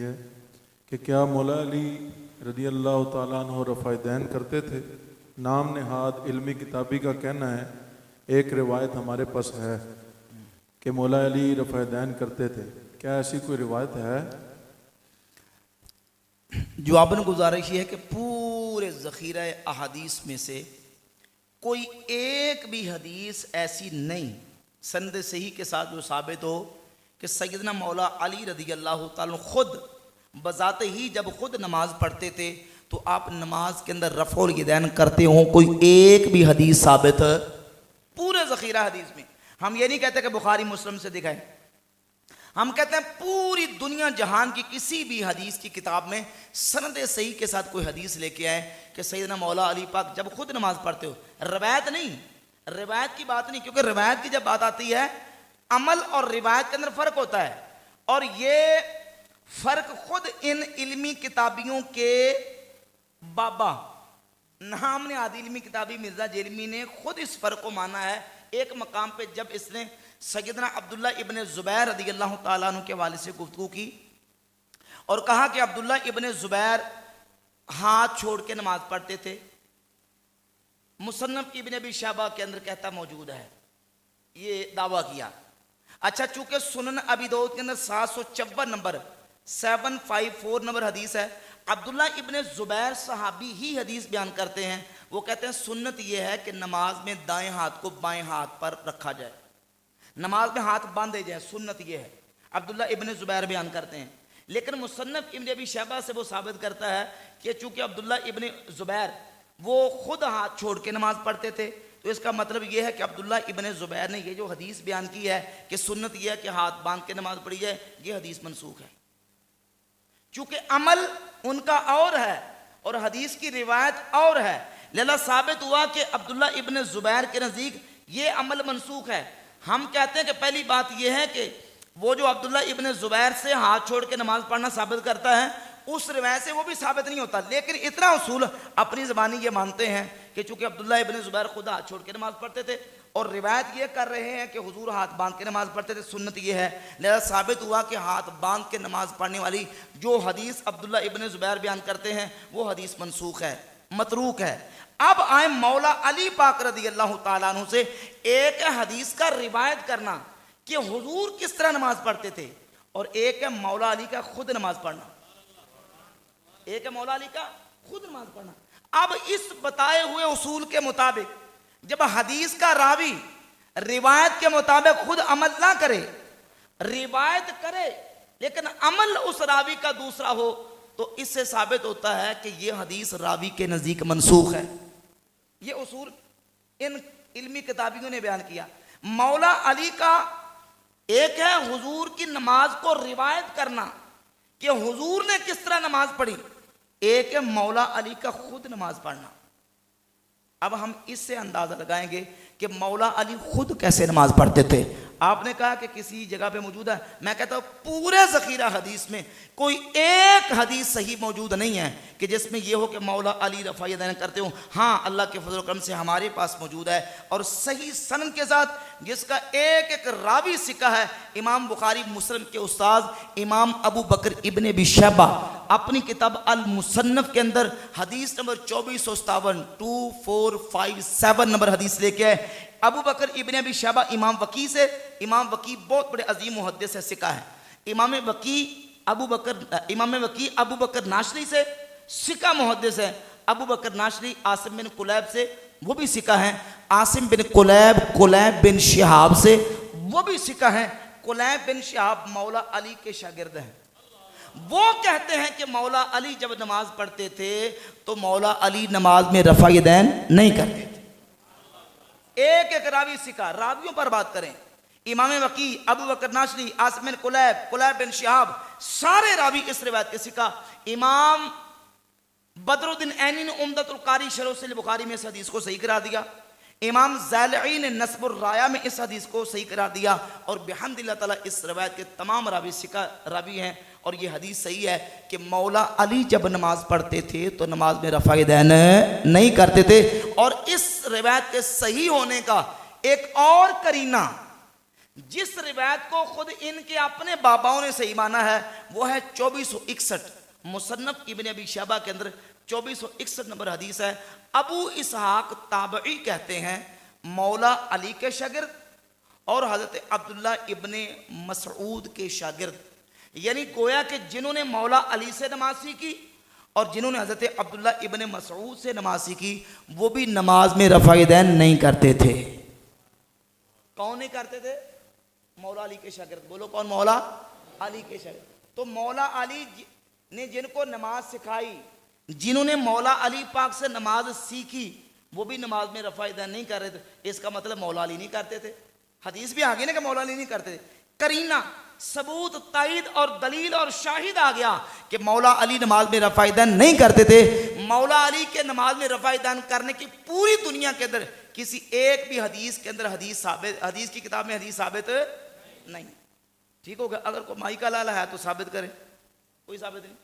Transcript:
ہے کہ کیا مولا علی رضی اللہ تعالیٰ عنہ رفع دین کرتے تھے؟ نام نہاد علمی کتابی کا کہنا ہے، ایک روایت ہمارے پاس ہے کہ مولا علی رفع دین کرتے تھے، کیا ایسی کوئی روایت ہے؟ جواباً گزارش یہ ہے کہ پورے ذخیرہ احادیث میں سے کوئی ایک بھی حدیث ایسی نہیں سند صحیح کے ساتھ جو ثابت ہو کہ سیدنا مولا علی رضی اللہ تعالیٰ خود بذات ہی جب خود نماز پڑھتے تھے تو آپ نماز کے اندر رفع الیدین کرتے ہوں، کوئی ایک بھی حدیث ثابت پورے ذخیرہ حدیث میں. ہم یہ نہیں کہتے کہ بخاری مسلم سے دکھائیں، ہم کہتے ہیں پوری دنیا جہان کی کسی بھی حدیث کی کتاب میں سند صحیح کے ساتھ کوئی حدیث لے کے آئے کہ سیدنا مولا علی پاک جب خود نماز پڑھتے ہو. روایت نہیں، روایت کی بات نہیں، کیونکہ روایت کی جب بات آتی ہے عمل اور روایت کے اندر فرق ہوتا ہے، اور یہ فرق خود ان علمی کتابیوں کے بابا نام نے آدھی علمی کتابی مرزا جیلمی نے خود اس فرق کو مانا ہے. ایک مقام پہ جب اس نے سیدنا عبداللہ ابن زبیر رضی اللہ تعالیٰ عنہ کے والد سے گفتگو کی اور کہا کہ عبداللہ ابن زبیر ہاتھ چھوڑ کے نماز پڑھتے تھے، مصنف ابن ابی شیبہ کے اندر کہتا موجود ہے، یہ دعویٰ کیا. اچھا، چونکہ سنن ابی داؤد کے اندر 754 نمبر 754 نمبر حدیث ہے، عبداللہ ابن زبیر صحابی ہی حدیث بیان کرتے ہیں. وہ کہتے ہیں سنت یہ ہے کہ نماز میں دائیں ہاتھ کو بائیں ہاتھ پر رکھا جائے، نماز میں ہاتھ باندھے جائیں، سنت یہ ہے. عبداللہ ابن زبیر بیان کرتے ہیں. لیکن مصنف ابن ابی شیبہ سے وہ ثابت کرتا ہے کہ چونکہ عبداللہ ابن زبیر وہ خود ہاتھ چھوڑ کے نماز پڑھتے تھے، تو اس کا مطلب یہ ہے کہ عبداللہ ابن زبیر نے یہ جو حدیث بیان کی ہے کہ سنت یہ ہے کہ ہاتھ باندھ کے نماز پڑھی جائے، یہ حدیث منسوخ ہے. چونکہ عمل ان کا اور ہے اور حدیث کی روایت اور ہے، لہذا ثابت ہوا کہ عبداللہ ابن زبیر کے نزدیک یہ عمل منسوخ ہے. ہم کہتے ہیں کہ پہلی بات یہ ہے کہ وہ جو عبداللہ ابن زبیر سے ہاتھ چھوڑ کے نماز پڑھنا ثابت کرتا ہے اس روایت سے وہ بھی ثابت نہیں ہوتا، لیکن اتنا اصول اپنی زبانی یہ مانتے ہیں کہ چونکہ عبداللہ ابن زبیر خود ہاتھ چھوڑ کے نماز پڑھتے تھے اور روایت یہ کر رہے ہیں کہ حضور ہاتھ باندھ کے نماز پڑھتے تھے، سنت یہ ہے، لہذا ثابت ہوا کہ ہاتھ باندھ کے نماز پڑھنے والی جو حدیث عبداللہ ابن زبیر بیان کرتے ہیں وہ حدیث منسوخ ہے، متروک ہے. اب آئیں مولا علی پاک رضی اللہ تعالیٰ عنہ سے ایک حدیث کا روایت کرنا کہ حضور کس طرح نماز پڑھتے تھے، اور ایک ہے مولا علی کا خود نماز پڑھنا، ایک ہے مولا علی کا خود نماز پڑھنا. اب اس بتائے ہوئے اصول کے مطابق جب حدیث کا راوی روایت کے مطابق خود عمل نہ کرے، روایت کرے لیکن عمل اس راوی کا دوسرا ہو، تو اس سے ثابت ہوتا ہے کہ یہ حدیث راوی کے نزدیک منسوخ ہے. یہ اصول ان علمی کتابیوں نے بیان کیا. مولا علی کا ایک ہے حضور کی نماز کو روایت کرنا کہ حضور نے کس طرح نماز پڑھی، ایک ہے مولا علی کا خود نماز پڑھنا. اب ہم اس سے اندازہ لگائیں گے کہ مولا علی خود کیسے نماز پڑھتے تھے. آپ نے کہا کہ کسی جگہ پہ موجود ہے، میں کہتا ہوں پورے ذخیرہ حدیث میں کوئی ایک حدیث صحیح موجود نہیں ہے کہ جس میں یہ ہو کہ مولا علی رفع دین کرتے ہوں. ہاں، اللہ کے فضل و کرم سے ہمارے پاس موجود ہے اور صحیح سند کے ساتھ جس کا ایک ایک راوی سکہ ہے. امام بخاری مسلم کے استاذ امام ابو بکر ابن ابی شیبہ اپنی کتاب المصنف کے اندر حدیث نمبر 2457 2457 نمبر حدیث لے کے آئے. ابو بکر ابن ابی شیبہ امام وکی سے، امام وکی بہت بڑے عظیم محدث ہے، سکہ ہے. امام وکی ابو بکر ناشری سے سکہ محدث ہے. ابو بکر ناشری عاصم بن قلیب سے وہ بھی سکہ ہیں، عاصم بن قلیب بن شہاب سے وہ بھی سکہ ہیں. قلیب بن شہاب مولا علی کے شاگرد ہیں. وہ کہتے ہیں کہ مولا علی جب نماز پڑھتے تھے تو مولا علی نماز میں رفع یدین نہیں کرتے تھے. ایک ایک راوی سکھا، راویوں پر بات کریں، امام وکی، ابو بکر ناشری، عاصم بن قلیب بن شہاب، سارے راوی اس روایت کے سکھا. امام بدر الدین عینی نے عمدۃ القاری شرح صحیح بخاری میں اس حدیث کو صحیح قرار دیا. امام زیلعی نے نصب الرایا میں اس حدیث کو صحیح قرار دیا، اور بحمد اللہ تعالیٰ اس روایت کے تمام راوی سکہ راوی ہیں، اور یہ حدیث صحیح ہے کہ مولا علی جب نماز پڑھتے تھے تو نماز میں رفع یدین نہیں کرتے تھے. اور اس روایت کے صحیح ہونے کا ایک اور کرینہ جس روایت کو خود ان کے اپنے باباؤں نے صحیح مانا ہے وہ ہے 2461 مصنف ابن ابی شیبہ کے اندر 2461 نمبر حدیث ہے. ابو اسحاق تابعی کہتے ہیں مولا علی کے شاگرد اور حضرت عبداللہ ابن مسعود کے شاگرد، یعنی گویا کہ جنہوں نے مولا علی سے نماز سیکھی اور جنہوں نے حضرت عبداللہ ابن مسعود سے نماز سیکھی وہ بھی نماز میں رفع یدین نہیں کرتے تھے. کون نہیں کرتے تھے؟ مولا علی کے شاگرد. بولو کون؟ مولا علی کے شاگرد. تو مولا علی نے جن کو نماز سکھائی، جنہوں نے مولا علی پاک سے نماز سیکھی وہ بھی نماز میں رفع یدین نہیں کر رہے تھے. اس کا مطلب مولا علی نہیں کرتے تھے. حدیث بھی آگے نا کہ مولا علی نہیں کرتے تھے. کرینہ، ثبوت، تائید اور دلیل اور شاہد آ گیا کہ مولا علی نماز میں رفع یدین نہیں کرتے تھے. مولا علی کے نماز میں رفع یدین کرنے کی پوری دنیا کے اندر کسی ایک بھی حدیث کے اندر حدیث کی کتاب میں حدیث ثابت نہیں. ٹھیک ہوگا؟ اگر کوئی مائی کا لالہ ہے تو ثابت کرے، کوئی ثابت نہیں.